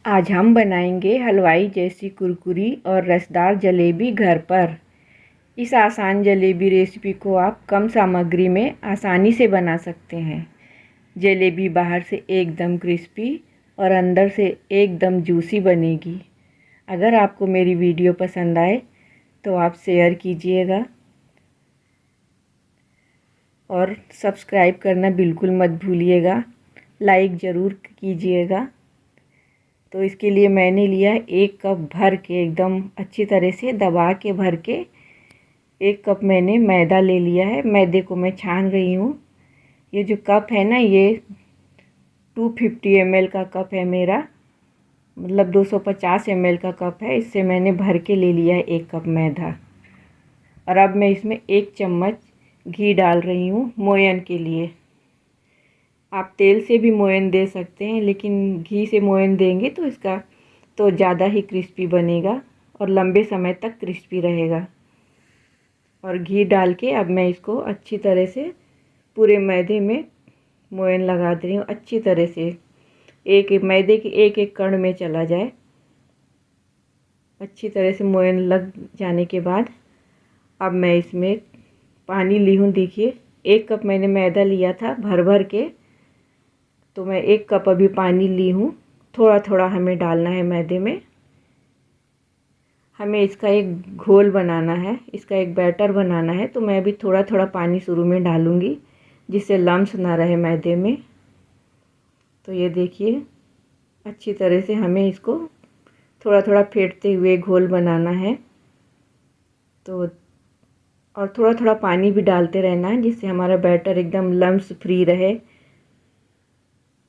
आज हम बनाएंगे हलवाई जैसी कुरकुरी और रसदार जलेबी घर पर। इस आसान जलेबी रेसिपी को आप कम सामग्री में आसानी से बना सकते हैं। जलेबी बाहर से एकदम क्रिस्पी और अंदर से एकदम जूसी बनेगी। अगर आपको मेरी वीडियो पसंद आए तो आप शेयर कीजिएगा और सब्सक्राइब करना बिल्कुल मत भूलिएगा। लाइक ज़रूर कीजिएगा। तो इसके लिए मैंने लिया 1 कप भर के, एकदम अच्छी तरह से दबा के भर के 1 कप मैंने मैदा ले लिया है। मैदे को मैं छान रही हूँ। ये जो कप है ना, ये 250 ml का कप है मेरा, मतलब 250 ml का कप है। इससे मैंने भर के ले लिया है 1 कप मैदा। और अब मैं इसमें 1 चम्मच घी डाल रही हूँ मोयन के लिए। आप तेल से भी मोयन दे सकते हैं, लेकिन घी से मोयन देंगे तो इसका तो ज़्यादा ही क्रिस्पी बनेगा और लंबे समय तक क्रिस्पी रहेगा। और घी डाल के अब मैं इसको अच्छी तरह से पूरे मैदे में मोयन लगा दे रही हूँ। अच्छी तरह से एक एक मैदे के एक एक कण में चला जाए। अच्छी तरह से मोयन लग जाने के बाद अब मैं इसमें पानी ली हूँ। देखिए, 1 कप मैंने मैदा लिया था भर भर के, तो मैं 1 कप अभी पानी ली हूँ। थोड़ा थोड़ा हमें डालना है मैदे में। हमें इसका एक घोल बनाना है, इसका एक बैटर बनाना है। तो मैं अभी थोड़ा थोड़ा पानी शुरू में डालूँगी, जिससे लम्स ना रहे मैदे में। तो ये देखिए, अच्छी तरह से हमें इसको थोड़ा थोड़ा फेंटते हुए घोल बनाना है। तो और थोड़ा थोड़ा पानी भी डालते रहना है, जिससे हमारा बैटर एकदम लम्स फ्री रहे।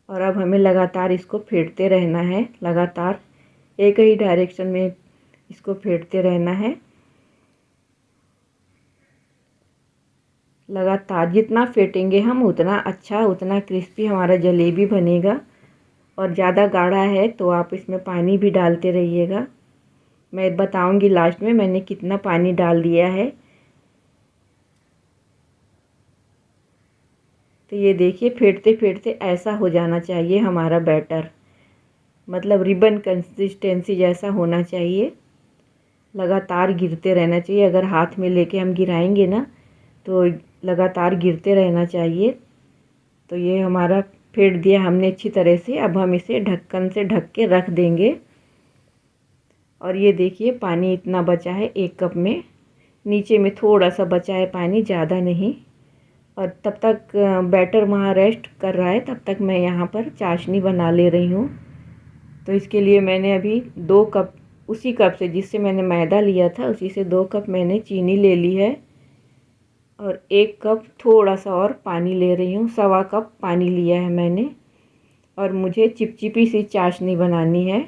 और अब हमें लगातार इसको फेंटते रहना है, लगातार एक ही डायरेक्शन में इसको फेंटते रहना है। लगातार जितना फेंटेंगे हम उतना अच्छा, उतना क्रिस्पी हमारा जलेबी बनेगा। और ज़्यादा गाढ़ा है तो आप इसमें पानी भी डालते रहिएगा। मैं बताऊंगी लास्ट में मैंने कितना पानी डाल दिया है। तो ये देखिए, फेंटते फेंटते ऐसा हो जाना चाहिए हमारा बैटर, मतलब रिबन कंसिस्टेंसी जैसा होना चाहिए। लगातार गिरते रहना चाहिए। अगर हाथ में लेके हम गिराएंगे ना, तो लगातार गिरते रहना चाहिए। तो ये हमारा फेंट दिया हमने अच्छी तरह से। अब हम इसे ढक्कन से ढक के रख देंगे। और ये देखिए, पानी इतना बचा है 1 कप में, नीचे में थोड़ा सा बचा है पानी, ज़्यादा नहीं। और तब तक बैटर वहाँ रेस्ट कर रहा है, तब तक मैं यहाँ पर चाशनी बना ले रही हूँ। तो इसके लिए मैंने अभी 2 कप, उसी कप से जिससे मैंने मैदा लिया था उसी से 2 कप मैंने चीनी ले ली है। और 1 कप थोड़ा सा और पानी ले रही हूँ, 1.25 कप पानी लिया है मैंने। और मुझे चिपचिपी सी चाशनी बनानी है,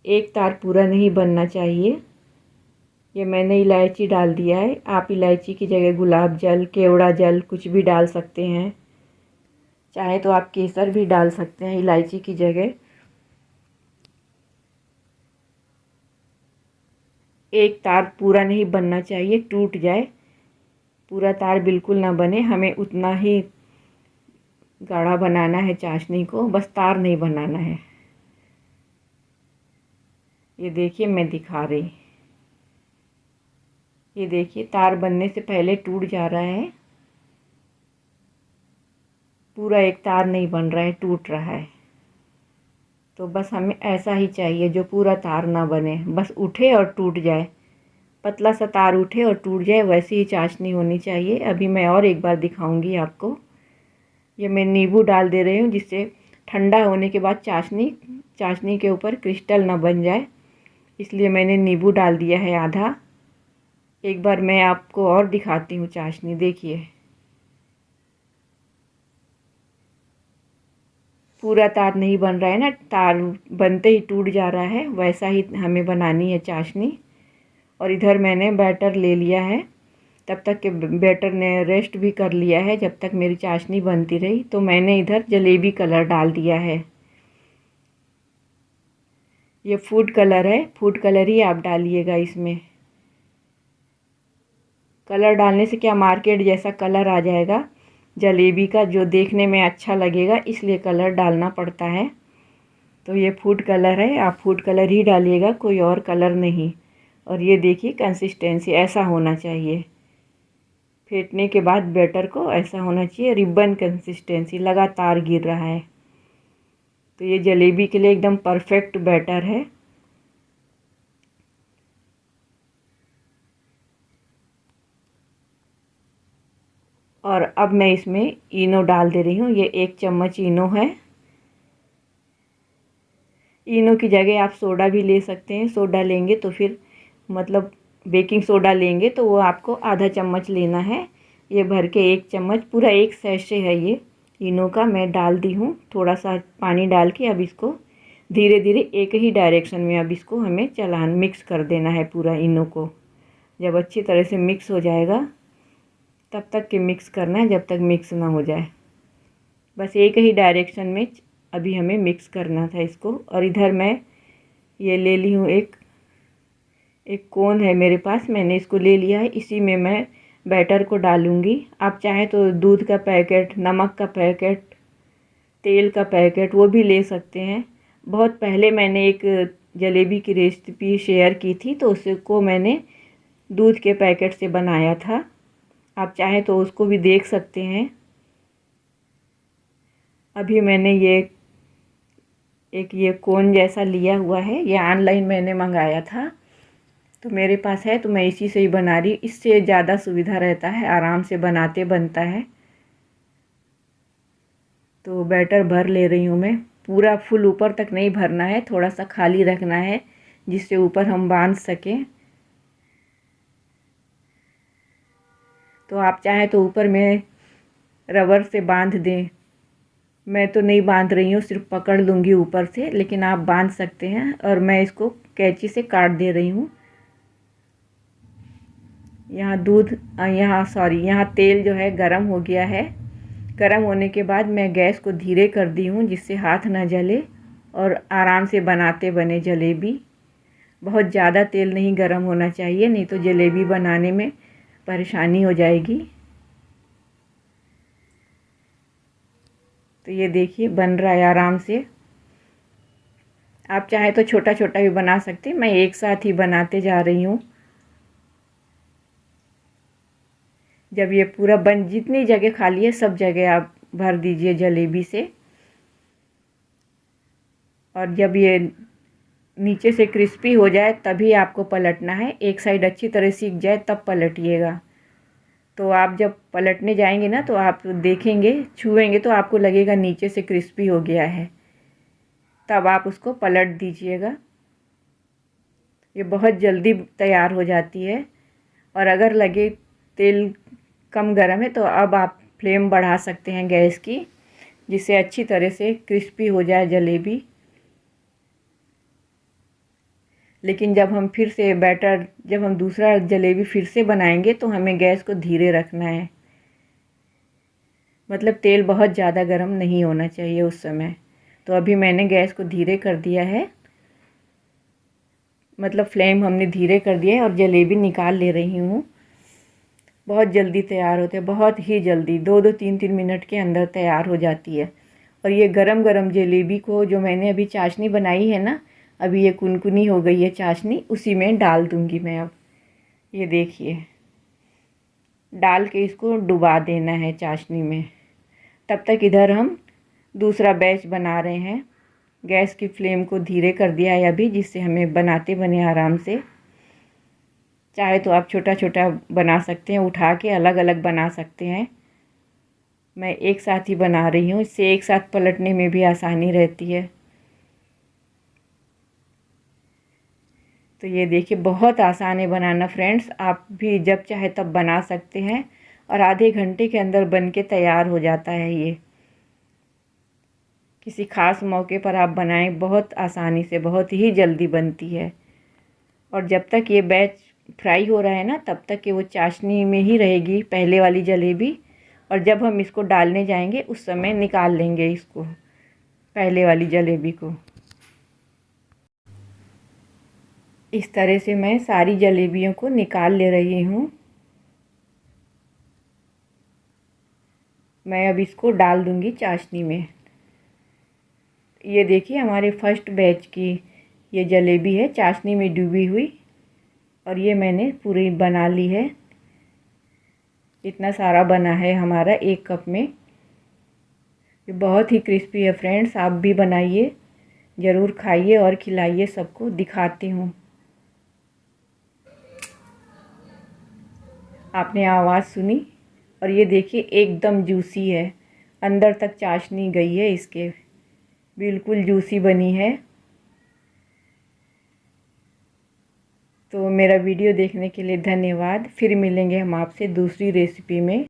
एक तार पूरा नहीं बनना चाहिए। ये मैंने इलायची डाल दिया है। आप इलायची की जगह गुलाब जल, केवड़ा जल कुछ भी डाल सकते हैं। चाहे तो आप केसर भी डाल सकते हैं इलायची की जगह। एक तार पूरा नहीं बनना चाहिए, टूट जाए। पूरा तार बिल्कुल ना बने, हमें उतना ही गाढ़ा बनाना है चाशनी को, बस तार नहीं बनाना है। ये देखिए, मैं दिखा रही, ये देखिए तार बनने से पहले टूट जा रहा है। पूरा एक तार नहीं बन रहा है, टूट रहा है। तो बस हमें ऐसा ही चाहिए, जो पूरा तार ना बने, बस उठे और टूट जाए। पतला सा तार उठे और टूट जाए, वैसी ही चाशनी होनी चाहिए। अभी मैं और एक बार दिखाऊंगी आपको। ये मैं नींबू डाल दे रही हूँ, जिससे ठंडा होने के बाद चाशनी के ऊपर क्रिस्टल ना बन जाए, इसलिए मैंने नींबू डाल दिया है आधा। एक बार मैं आपको और दिखाती हूँ चाशनी। देखिए, पूरा तार नहीं बन रहा है ना, तार बनते ही टूट जा रहा है, वैसा ही हमें बनानी है चाशनी। और इधर मैंने बैटर ले लिया है, तब तक के बैटर ने रेस्ट भी कर लिया है, जब तक मेरी चाशनी बनती रही। तो मैंने इधर जलेबी कलर डाल दिया है। ये फूड कलर है, फूड कलर ही आप डालिएगा इसमें। कलर डालने से क्या, मार्केट जैसा कलर आ जाएगा जलेबी का, जो देखने में अच्छा लगेगा, इसलिए कलर डालना पड़ता है। तो ये फूड कलर है, आप फूड कलर ही डालिएगा, कोई और कलर नहीं। और ये देखिए कंसिस्टेंसी ऐसा होना चाहिए। फेंटने के बाद बैटर को ऐसा होना चाहिए, रिबन कंसिस्टेंसी, लगातार गिर रहा है। तो ये जलेबी के लिए एकदम परफेक्ट बैटर है। और अब मैं इसमें इनो डाल दे रही हूँ। ये 1 चम्मच इनो है। इनो की जगह आप सोडा भी ले सकते हैं। सोडा लेंगे तो फिर मतलब बेकिंग सोडा लेंगे तो वो आपको आधा चम्मच लेना है। ये भर के 1 चम्मच, पूरा 1 सैशे है ये इनो का, मैं डाल दी हूँ। थोड़ा सा पानी डाल के अब इसको धीरे धीरे एक ही डायरेक्शन में अब इसको हमें मिक्स कर देना है पूरा इनो को। जब अच्छी तरह से मिक्स हो जाएगा तब तक के मिक्स करना है, जब तक मिक्स ना हो जाए। बस एक ही डायरेक्शन में अभी हमें मिक्स करना था इसको। और इधर मैं ये ले ली हूँ, एक कोन है मेरे पास, मैंने इसको ले लिया है। इसी में मैं बैटर को डालूँगी। आप चाहे तो दूध का पैकेट, नमक का पैकेट, तेल का पैकेट वो भी ले सकते हैं। बहुत पहले मैंने एक जलेबी की रेसिपी शेयर की थी तो उसको मैंने दूध के पैकेट से बनाया था। आप चाहे तो उसको भी देख सकते हैं। अभी मैंने ये कोन जैसा लिया हुआ है, ये ऑनलाइन मैंने मंगाया था तो मेरे पास है, तो मैं इसी से ही बना रही। इससे ज़्यादा सुविधा रहता है, आराम से बनता है। तो बैटर भर ले रही हूँ मैं। पूरा फुल ऊपर तक नहीं भरना है, थोड़ा सा खाली रखना है जिससे ऊपर हम बांध सकें। तो आप चाहे तो ऊपर में रबर से बांध दें। मैं तो नहीं बांध रही हूँ, सिर्फ पकड़ लूँगी ऊपर से, लेकिन आप बांध सकते हैं। और मैं इसको कैंची से काट दे रही हूँ। यहाँ तेल जो है गरम हो गया है। गरम होने के बाद मैं गैस को धीरे कर दी हूँ जिससे हाथ ना जले और आराम से बनाते बने जलेबी। बहुत ज़्यादा तेल नहीं गरम होना चाहिए, नहीं तो जलेबी बनाने में परेशानी हो जाएगी। तो ये देखिए बन रहा है आराम से। आप चाहे तो छोटा छोटा भी बना सकते हैं, मैं एक साथ ही बनाते जा रही हूँ। जब ये पूरा जितनी जगह खाली है सब जगह आप भर दीजिए जलेबी से। और जब ये नीचे से क्रिस्पी हो जाए तभी आपको पलटना है। एक साइड अच्छी तरह सीख जाए तब पलटिएगा। तो आप जब पलटने जाएंगे ना तो आप देखेंगे, छुएंगे तो आपको लगेगा नीचे से क्रिस्पी हो गया है, तब आप उसको पलट दीजिएगा। ये बहुत जल्दी तैयार हो जाती है। और अगर लगे तेल कम गर्म है तो अब आप फ्लेम बढ़ा सकते हैं गैस की, जिससे अच्छी तरह से क्रिस्पी हो जाए जलेबी। लेकिन जब हम दूसरा जलेबी फिर से बनाएंगे तो हमें गैस को धीरे रखना है। मतलब तेल बहुत ज़्यादा गर्म नहीं होना चाहिए उस समय। तो अभी मैंने गैस को धीरे कर दिया है, मतलब फ्लेम हमने धीरे कर दिया है। और जलेबी निकाल ले रही हूँ। बहुत जल्दी तैयार होते हैं, बहुत ही जल्दी, 2-2 3-3 मिनट के अंदर तैयार हो जाती है। और ये गरम गरम जलेबी को जो मैंने अभी चाशनी बनाई है ना, अभी ये कुनकुनी हो गई है चाशनी, उसी में डाल दूँगी मैं अब। ये देखिए डाल के इसको डुबा देना है चाशनी में। तब तक इधर हम दूसरा बैच बना रहे हैं। गैस की फ्लेम को धीरे कर दिया है अभी, जिससे हमें बनाते बने आराम से। चाहे तो आप छोटा छोटा बना सकते हैं, उठा के अलग अलग बना सकते हैं। मैं एक साथ ही बना रही हूँ, इससे एक साथ पलटने में भी आसानी रहती है। तो ये देखिए बहुत आसान है बनाना फ्रेंड्स, आप भी जब चाहे तब बना सकते हैं। और आधे घंटे के अंदर बन के तैयार हो जाता है ये। किसी ख़ास मौके पर आप बनाएं, बहुत आसानी से, बहुत ही जल्दी बनती है। और जब तक ये बैच फ्राई हो रहा है ना, तब तक कि वो चाशनी में ही रहेगी पहले वाली जलेबी। और जब हम इसको डालने जाएंगे उस समय निकाल लेंगे इसको, पहले वाली जलेबी को। इस तरह से मैं सारी जलेबियों को निकाल ले रही हूँ। मैं अब इसको डाल दूँगी चाशनी में। ये देखिए हमारे फर्स्ट बैच की ये जलेबी है, चाशनी में डूबी हुई, और ये मैंने पूरी बना ली है। इतना सारा बना है हमारा 1 कप में। ये बहुत ही क्रिस्पी है फ्रेंड्स, आप भी बनाइए, ज़रूर खाइए और खिलाइए सबको। दिखाती हूँ, आपने आवाज़ सुनी? और ये देखिए एकदम जूसी है, अंदर तक चाशनी गई है इसके, बिल्कुल जूसी बनी है। तो मेरा वीडियो देखने के लिए धन्यवाद। फिर मिलेंगे हम आपसे दूसरी रेसिपी में।